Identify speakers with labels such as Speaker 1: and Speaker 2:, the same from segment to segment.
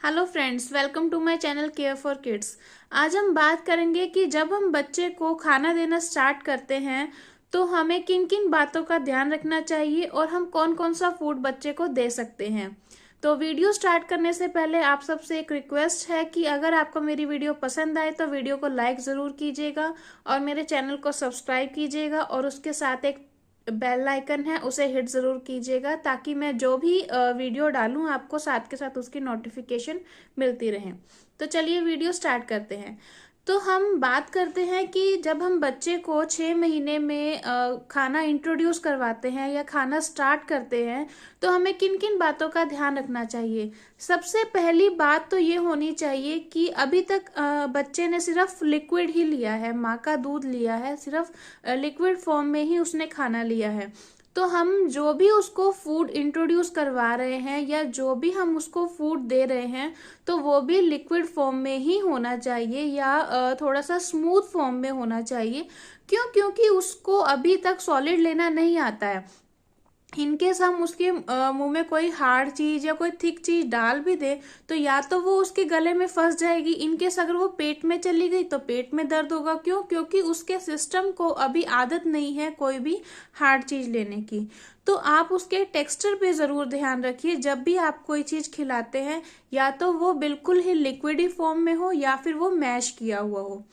Speaker 1: Hello friends, welcome to my channel care for kids. आज हम बात करेंगे कि जब हम बच्चे को खाना देना स्टार्ट करते हैं तो हमें किन किन बातों का ध्यान रखना चाहिए और हम कौन कौन सा फूड बच्चे को दे सकते हैं। तो वीडियो स्टार्ट करने से पहले आप सबसे एक रिक्वेस्ट है कि अगर आपको मेरी वीडियो पसंद आए तो वीडियो को लाइक ज़रूर कीजिएगा और मेरे चैनल को सब्सक्राइब कीजिएगा और उसके साथ एक बेल आइकन है उसे हिट ज़रूर कीजिएगा ताकि मैं जो भी वीडियो डालूं आपको साथ के साथ उसकी नोटिफिकेशन मिलती रहे। तो चलिए वीडियो स्टार्ट करते हैं। तो हम बात करते हैं कि जब हम बच्चे को 6 महीने में खाना इंट्रोड्यूस करवाते हैं या खाना स्टार्ट करते हैं तो हमें किन किन बातों का ध्यान रखना चाहिए। सबसे पहली बात तो ये होनी चाहिए कि अभी तक बच्चे ने सिर्फ लिक्विड ही लिया है, माँ का दूध लिया है, सिर्फ लिक्विड फॉर्म में ही उसने खाना लिया है। तो हम जो भी उसको फूड इंट्रोड्यूस करवा रहे हैं या जो भी हम उसको फूड दे रहे हैं तो वो भी लिक्विड फॉर्म में ही होना चाहिए या थोड़ा सा स्मूथ फॉर्म में होना चाहिए। क्योंकि उसको अभी तक सॉलिड लेना नहीं आता है। इनकेस हम उसके मुंह में कोई हार्ड चीज या कोई थिक चीज डाल भी दे तो या तो वो उसके गले में फंस जाएगी। इनकेस अगर वो पेट में चली गई तो पेट में दर्द होगा। क्योंकि उसके सिस्टम को अभी आदत नहीं है कोई भी हार्ड चीज लेने की। तो आप उसके टेक्सचर पे जरूर ध्यान रखिए जब भी आप कोई चीज खिलाते हैं, या तो वो बिल्कुल ही लिक्विडी फॉर्म में हो या फिर वो मैश किया हुआ हो।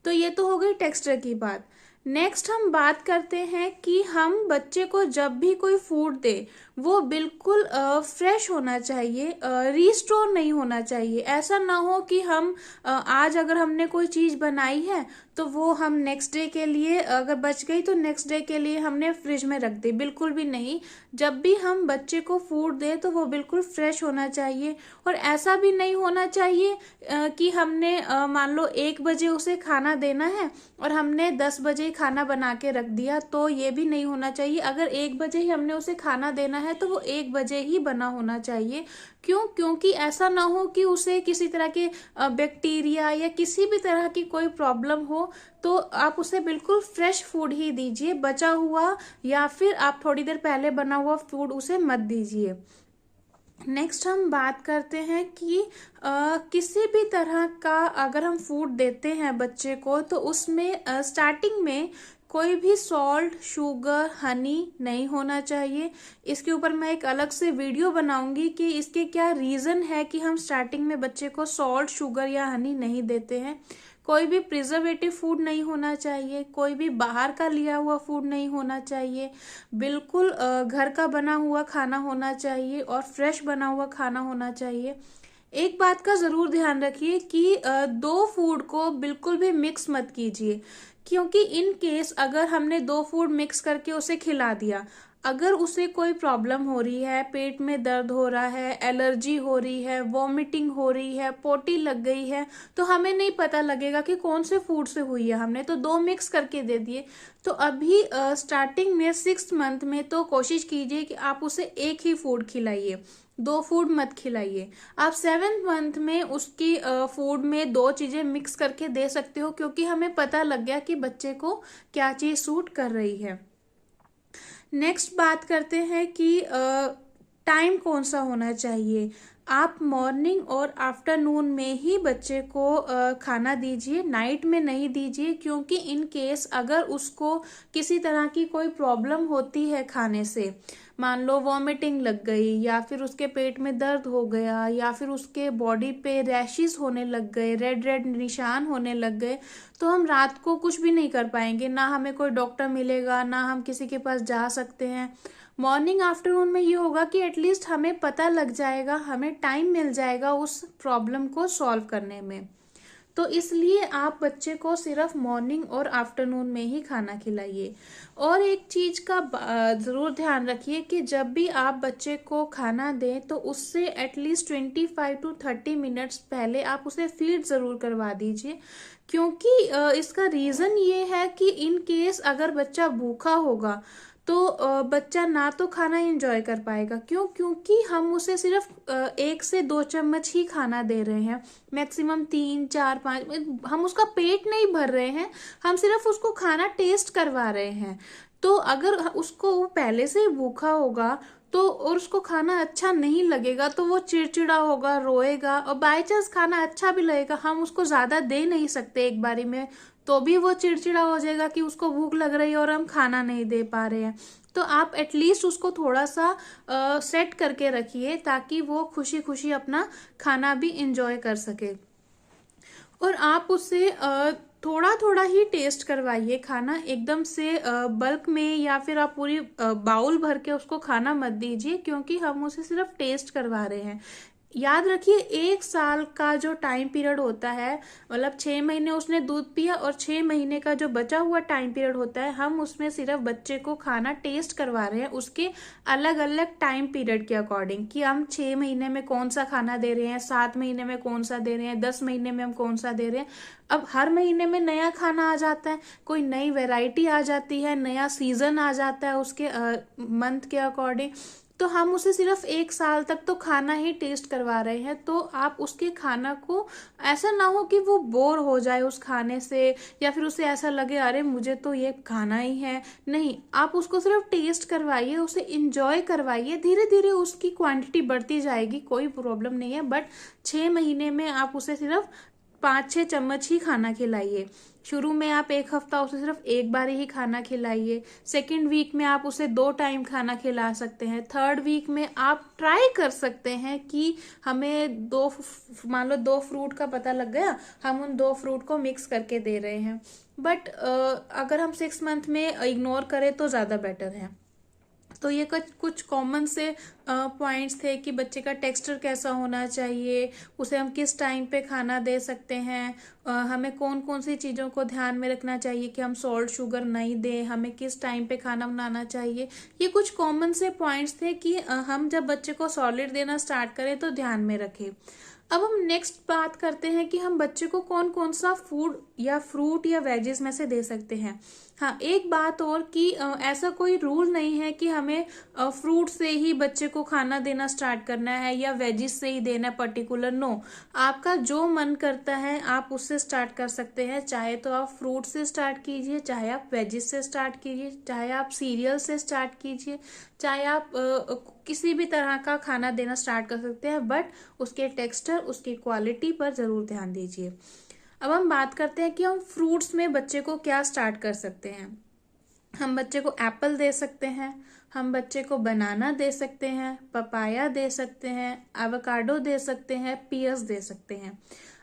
Speaker 1: तो ये तो हो गई टेक्सचर की बात। नेक्स्ट हम बात करते हैं कि हम बच्चे को जब भी कोई फूड दे वो बिल्कुल फ्रेश होना चाहिए, रीस्टोर नहीं होना चाहिए। ऐसा ना हो कि हम आज अगर हमने कोई चीज़ बनाई है तो वो हम नेक्स्ट डे के लिए अगर बच गई तो नेक्स्ट डे के लिए हमने फ्रिज में रख दी, बिल्कुल भी नहीं। जब भी हम बच्चे को फूड दे तो वो बिल्कुल फ्रेश होना चाहिए। और ऐसा भी नहीं होना चाहिए कि हमने मान लो 1 बजे उसे खाना देना है और हमने 10 बजे खाना बना के रख दिया, तो ये भी नहीं होना चाहिए। अगर 1 बजे ही हमने उसे खाना देना है तो वो 1 बजे ही बना होना चाहिए। क्योंकि ऐसा ना हो कि उसे किसी तरह के बैक्टीरिया या किसी भी तरह की कोई प्रॉब्लम हो। तो आप उसे बिल्कुल फ्रेश फूड ही दीजिए, बचा हुआ या फिर आप थोड़ी देर पहले बना हुआ फूड उसे मत दीजिए। नेक्स्ट हम बात करते हैं कि किसी भी तरह का अगर हम फूड देते हैं बच्चे को तो उसमें स्टार्टिंग में कोई भी सॉल्ट, शुगर, हनी नहीं होना चाहिए। इसके ऊपर मैं एक अलग से वीडियो बनाऊंगी कि इसके क्या रीज़न है कि हम स्टार्टिंग में बच्चे को सॉल्ट, शुगर या हनी नहीं देते हैं। कोई भी प्रिजर्वेटिव फूड नहीं होना चाहिए, कोई भी बाहर का लिया हुआ फूड नहीं होना चाहिए। बिल्कुल घर का बना हुआ खाना होना चाहिए और फ्रेश बना हुआ खाना होना चाहिए। एक बात का ज़रूर ध्यान रखिए कि दो फूड को बिल्कुल भी मिक्स मत कीजिए। क्योंकि इन केस अगर हमने दो फूड मिक्स करके उसे खिला दिया, अगर उसे कोई प्रॉब्लम हो रही है, पेट में दर्द हो रहा है, एलर्जी हो रही है, वॉमिटिंग हो रही है, पोटी लग गई है, तो हमें नहीं पता लगेगा कि कौन से फूड से हुई है। हमने तो दो मिक्स करके दे दिए। तो अभी स्टार्टिंग में 6 मंथ में तो कोशिश कीजिए कि आप उसे एक ही फूड खिलाइए, दो फूड मत खिलाइए। आप 7 मंथ में उसकी फूड में दो चीज़ें मिक्स करके दे सकते हो, क्योंकि हमें पता लग गया कि बच्चे को क्या चीज़ सूट कर रही है। नेक्स्ट बात करते हैं कि टाइम कौन सा होना चाहिए। आप मॉर्निंग और आफ्टरनून में ही बच्चे को खाना दीजिए, नाइट में नहीं दीजिए। क्योंकि इन केस अगर उसको किसी तरह की कोई प्रॉब्लम होती है खाने से, मान लो वॉमिटिंग लग गई या फिर उसके पेट में दर्द हो गया या फिर उसके बॉडी पे रैशेस होने लग गए, रेड रेड निशान होने लग गए, तो हम रात को कुछ भी नहीं कर पाएंगे। ना हमें कोई डॉक्टर मिलेगा, ना हम किसी के पास जा सकते हैं। मॉर्निंग आफ्टरनून में ये होगा कि एटलीस्ट हमें पता लग जाएगा, हमें टाइम मिल जाएगा उस प्रॉब्लम को सॉल्व करने में। तो इसलिए आप बच्चे को सिर्फ मॉर्निंग और आफ्टरनून में ही खाना खिलाइए। और एक चीज़ का ज़रूर ध्यान रखिए कि जब भी आप बच्चे को खाना दें तो उससे एटलीस्ट 25 to 30 मिनट्स पहले आप उसे फीड ज़रूर करवा दीजिए। क्योंकि इसका रीज़न ये है कि इन केस अगर बच्चा भूखा होगा तो बच्चा ना तो खाना एंजॉय कर पाएगा। क्योंकि हम उसे सिर्फ 1 से 2 चम्मच ही खाना दे रहे हैं, मैक्सिमम 3 4 5। हम उसका पेट नहीं भर रहे हैं, हम सिर्फ उसको खाना टेस्ट करवा रहे हैं। तो अगर उसको पहले से ही भूखा होगा तो और उसको खाना अच्छा नहीं लगेगा तो वो चिड़चिड़ा होगा, रोएगा, और बाई चांस खाना अच्छा भी लगेगा, हम उसको ज़्यादा दे नहीं सकते एक बारी में, तो भी वो चिड़चिड़ा हो जाएगा कि उसको भूख लग रही है और हम खाना नहीं दे पा रहे हैं। तो आप एटलीस्ट उसको थोड़ा सा सेट करके रखिए ताकि वो खुशी खुशी अपना खाना भी इंजॉय कर सके। और आप उससे थोड़ा थोड़ा ही टेस्ट करवाइए खाना, एकदम से बल्क में या फिर आप पूरी बाउल भर के उसको खाना मत दीजिए, क्योंकि हम उसे सिर्फ टेस्ट करवा रहे हैं। याद रखिए 1 साल का जो टाइम पीरियड होता है, मतलब 6 महीने उसने दूध पिया और 6 महीने का जो बचा हुआ टाइम पीरियड होता है, हम उसमें सिर्फ बच्चे को खाना टेस्ट करवा रहे हैं उसके अलग अलग टाइम पीरियड के अकॉर्डिंग, कि हम 6 महीने में कौन सा खाना दे रहे हैं, 7 महीने में कौन सा दे रहे हैं, 10 महीने में हम कौन सा दे रहे हैं। अब हर महीने में नया खाना आ जाता है, कोई नई वैरायटी आ जाती है, नया सीजन आ जाता है उसके मंथ के अकॉर्डिंग, तो हम उसे सिर्फ 1 साल तक तो खाना ही टेस्ट करवा रहे हैं। तो आप उसके खाना को ऐसा ना हो कि वो बोर हो जाए उस खाने से, या फिर उसे ऐसा लगे अरे मुझे तो ये खाना ही है। नहीं, आप उसको सिर्फ टेस्ट करवाइए, उसे इंजॉय करवाइए, धीरे धीरे उसकी क्वांटिटी बढ़ती जाएगी, कोई प्रॉब्लम नहीं है। बट 6 महीने में आप उसे सिर्फ 5-6 चम्मच ही खाना खिलाइए। शुरू में आप 1 हफ्ता उसे सिर्फ एक बार ही खाना खिलाइए। सेकेंड वीक में आप उसे 2 टाइम खाना खिला सकते हैं। थर्ड वीक में आप ट्राई कर सकते हैं कि हमें मान लो 2 फ्रूट का पता लग गया, हम उन 2 फ्रूट को मिक्स करके दे रहे हैं। बट अगर हम 6 मंथ में इग्नोर करें तो ज़्यादा बेटर है। तो ये कुछ कुछ कॉमन से पॉइंट्स थे कि बच्चे का टेक्सचर कैसा होना चाहिए, उसे हम किस टाइम पे खाना दे सकते हैं, हमें कौन कौन सी चीज़ों को ध्यान में रखना चाहिए कि हम सॉल्ट शुगर नहीं दें, हमें किस टाइम पे खाना बनाना चाहिए। ये कुछ कॉमन से पॉइंट्स थे कि हम जब बच्चे को सॉलिड देना स्टार्ट करें तो ध्यान में रखें। अब हम नेक्स्ट बात करते हैं कि हम बच्चे को कौन कौन सा फूड या फ्रूट या वेजेस में से दे सकते हैं। हाँ, एक बात और कि ऐसा कोई रूल नहीं है कि हमें फ्रूट से ही बच्चे को खाना देना स्टार्ट करना है या वेजिस से ही देना है पर्टिकुलर। नो, आपका जो मन करता है आप उससे स्टार्ट कर सकते हैं। चाहे तो आप फ्रूट से स्टार्ट कीजिए, चाहे आप वेजिस से स्टार्ट कीजिए, चाहे आप सीरियल से स्टार्ट कीजिए, चाहे आप किसी भी तरह का खाना देना स्टार्ट कर सकते हैं। बट उसके टेक्सचर, उसकी क्वालिटी पर जरूर ध्यान दीजिए। अब हम बात करते हैं कि हम फ्रूट्स में बच्चे को क्या स्टार्ट कर सकते हैं। हम बच्चे को एप्पल दे सकते हैं, हम बच्चे को बनाना दे सकते हैं, पपाया दे सकते हैं, एवोकाडो दे सकते हैं, पियर्स दे सकते हैं।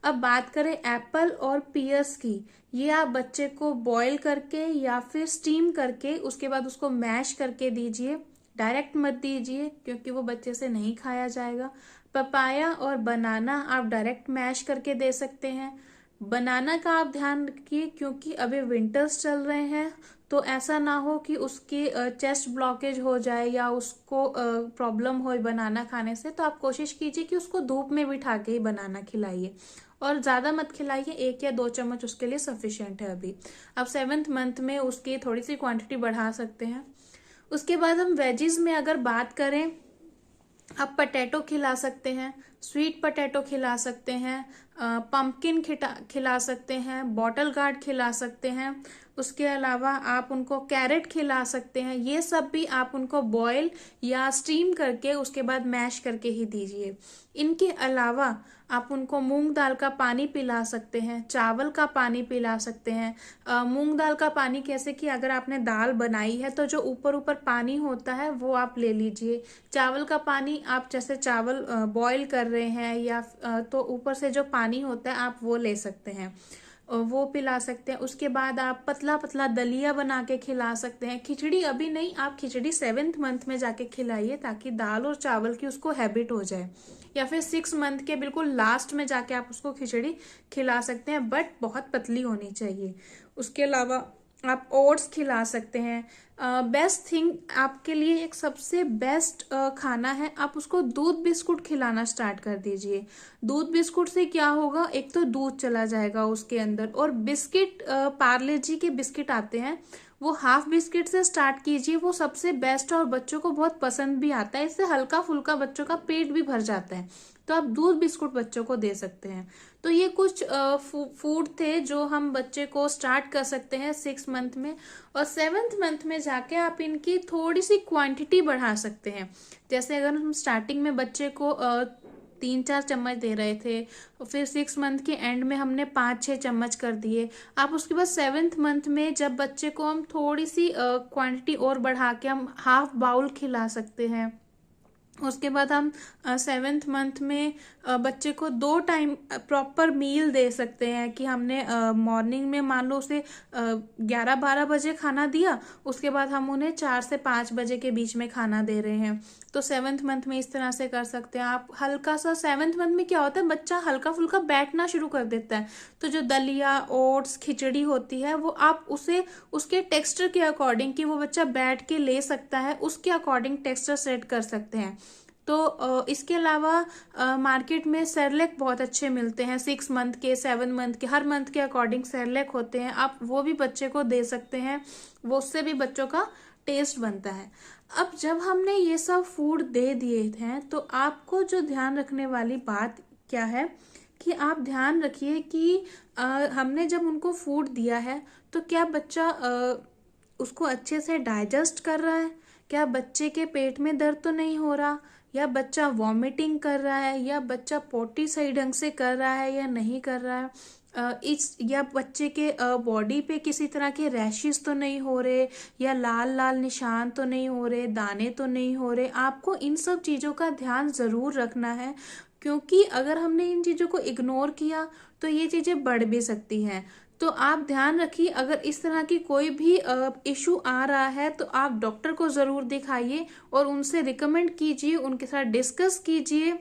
Speaker 1: अब बात करें एप्पल और पियर्स की, ये आप बच्चे को बॉईल करके या फिर स्टीम करके उसके बाद उसको मैश करके दीजिए, डायरेक्ट मत दीजिए क्योंकि वो बच्चे से नहीं खाया जाएगा। पपाया और बनाना आप डायरेक्ट मैश करके दे सकते हैं। बनाना का आप ध्यान रखिए क्योंकि अभी विंटर्स चल रहे हैं, तो ऐसा ना हो कि उसकी चेस्ट ब्लॉकेज हो जाए या उसको प्रॉब्लम हो बनाना खाने से। तो आप कोशिश कीजिए कि उसको धूप में बिठा के ही बनाना खिलाइए, और ज़्यादा मत खिलाइए, 1 या 2 चम्मच उसके लिए सफिशिएंट है अभी। अब 7th मंथ में उसकी थोड़ी सी क्वांटिटी बढ़ा सकते हैं। उसके बाद हम वेजीज में अगर बात करें, आप पटेटो खिला सकते हैं, स्वीट पटेटो खिला सकते हैं, पंपकिन खिला सकते हैं, बॉटल गार्ड खिला सकते हैं। उसके अलावा आप उनको कैरेट खिला सकते हैं। ये सब भी आप उनको बॉयल या स्टीम करके उसके बाद मैश करके ही दीजिए। इनके अलावा आप उनको मूंग दाल का पानी पिला सकते हैं, चावल का पानी पिला सकते हैं। मूंग दाल का पानी कैसे कि अगर आपने दाल बनाई है तो जो ऊपर ऊपर पानी होता है वो आप ले लीजिए। चावल का पानी आप जैसे चावल बॉईल कर रहे हैं या तो ऊपर से जो पानी होता है आप वो ले सकते हैं, वो पिला सकते हैं। उसके बाद आप पतला पतला दलिया बना के खिला सकते हैं। खिचड़ी अभी नहीं, आप खिचड़ी 7th मंथ में जाके खिलाइए ताकि दाल और चावल की उसको हैबिट हो जाए, या फिर 6 मंथ के बिल्कुल लास्ट में जाके आप उसको खिचड़ी खिला सकते हैं, बट बहुत पतली होनी चाहिए। उसके अलावा आप ओट्स खिला सकते हैं। बेस्ट थिंग आपके लिए एक सबसे बेस्ट खाना है, आप उसको दूध बिस्कुट खिलाना स्टार्ट कर दीजिए। दूध बिस्कुट से क्या होगा, एक तो दूध चला जाएगा उसके अंदर, और बिस्किट पार्ले जी के बिस्किट आते हैं, वो हाफ बिस्किट से स्टार्ट कीजिए, वो सबसे बेस्ट है और बच्चों को बहुत पसंद भी आता है। इससे हल्का फुल्का बच्चों का पेट भी भर जाता है। तो आप दूध बिस्कुट बच्चों को दे सकते हैं। तो ये कुछ फूड थे जो हम बच्चे को स्टार्ट कर सकते हैं 6 मंथ में, और 7th मंथ में जाके आप इनकी थोड़ी सी क्वांटिटी बढ़ा सकते हैं। जैसे अगर हम स्टार्टिंग में बच्चे को 3-4 चम्मच दे रहे थे, और फिर 6 मंथ के एंड में हमने 5-6 चम्मच कर दिए। आप उसके बाद 7th मंथ में जब बच्चे को हम थोड़ी सी क्वांटिटी और बढ़ा के हम हाफ बाउल खिला सकते हैं। उसके बाद हम 7th मंथ में बच्चे को 2 टाइम प्रॉपर मील दे सकते हैं, कि हमने मॉर्निंग में मान लो उसे 11-12 बजे खाना दिया, उसके बाद हम उन्हें 4 से 5 बजे के बीच में खाना दे रहे हैं। तो 7th मंथ में इस तरह से कर सकते हैं आप। हल्का सा 7th मंथ में क्या होता है, बच्चा हल्का फुल्का बैठना शुरू कर देता है, तो जो दलिया, ओट्स, खिचड़ी होती है वो आप उसे उसके टेक्सचर के अकॉर्डिंग, कि वो बच्चा बैठ के ले सकता है, उसके अकॉर्डिंग टेक्सचर सेट कर सकते हैं। तो इसके अलावा मार्केट में सेरेलैक बहुत अच्छे मिलते हैं, 6 मंथ के, 7 मंथ के, हर मंथ के अकॉर्डिंग सेरेलैक होते हैं, आप वो भी बच्चे को दे सकते हैं। वो उससे भी बच्चों का टेस्ट बनता है। अब जब हमने ये सब फूड दे दिए हैं, तो आपको जो ध्यान रखने वाली बात क्या है, कि आप ध्यान रखिए कि हमने जब उनको फूड दिया है तो क्या बच्चा उसको अच्छे से डाइजेस्ट कर रहा है, क्या बच्चे के पेट में दर्द तो नहीं हो रहा, या बच्चा वॉमिटिंग कर रहा है, या बच्चा पोटी सही ढंग से कर रहा है या नहीं कर रहा है, या बच्चे के बॉडी पे किसी तरह के रैशेस तो नहीं हो रहे, या लाल लाल निशान तो नहीं हो रहे, दाने तो नहीं हो रहे। आपको इन सब चीज़ों का ध्यान ज़रूर रखना है, क्योंकि अगर हमने इन चीज़ों को इग्नोर किया तो ये चीज़ें बढ़ भी सकती हैं। तो आप ध्यान रखिए, अगर इस तरह की कोई भी इशू आ रहा है तो आप डॉक्टर को ज़रूर दिखाइए, और उनसे रिकमेंड कीजिए, उनके साथ डिस्कस कीजिए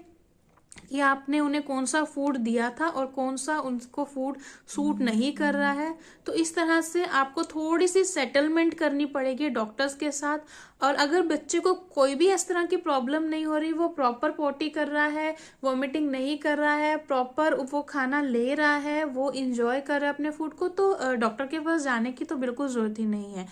Speaker 1: कि आपने उन्हें कौन सा फूड दिया था और कौन सा उनको फूड सूट नहीं कर रहा है। तो इस तरह से आपको थोड़ी सी सेटलमेंट करनी पड़ेगी डॉक्टर्स के साथ। और अगर बच्चे को कोई भी इस तरह की प्रॉब्लम नहीं हो रही, वो प्रॉपर पोटी कर रहा है, वॉमिटिंग नहीं कर रहा है, प्रॉपर वो खाना ले रहा है, वो इंजॉय कर रहा है अपने फूड को, तो डॉक्टर के पास जाने की तो बिल्कुल ज़रूरत ही नहीं है।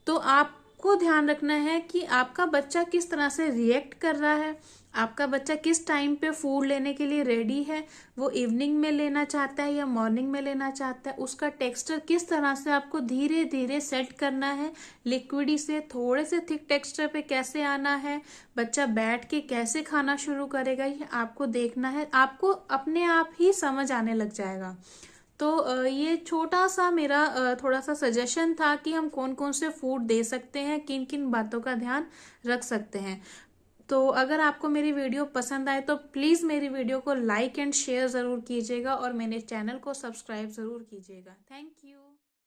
Speaker 1: तो आपको ध्यान रखना है कि आपका बच्चा किस तरह से रिएक्ट कर रहा है, आपका बच्चा किस टाइम पे फूड लेने के लिए रेडी है, वो इवनिंग में लेना चाहता है या मॉर्निंग में लेना चाहता है, उसका टेक्सचर किस तरह से आपको धीरे धीरे सेट करना है, लिक्विडी से थोड़े से थिक टेक्सचर पे कैसे आना है, बच्चा बैठ के कैसे खाना शुरू करेगा, ये आपको देखना है। आपको अपने आप ही समझ आने लग जाएगा। तो ये छोटा सा मेरा थोड़ा सा सजेशन था कि हम कौन कौन से फूड दे सकते हैं, किन किन बातों का ध्यान रख सकते हैं। तो अगर आपको मेरी वीडियो पसंद आए तो प्लीज़ मेरी वीडियो को लाइक एंड शेयर ज़रूर कीजिएगा, और मेरे चैनल को सब्सक्राइब ज़रूर कीजिएगा। Thank you.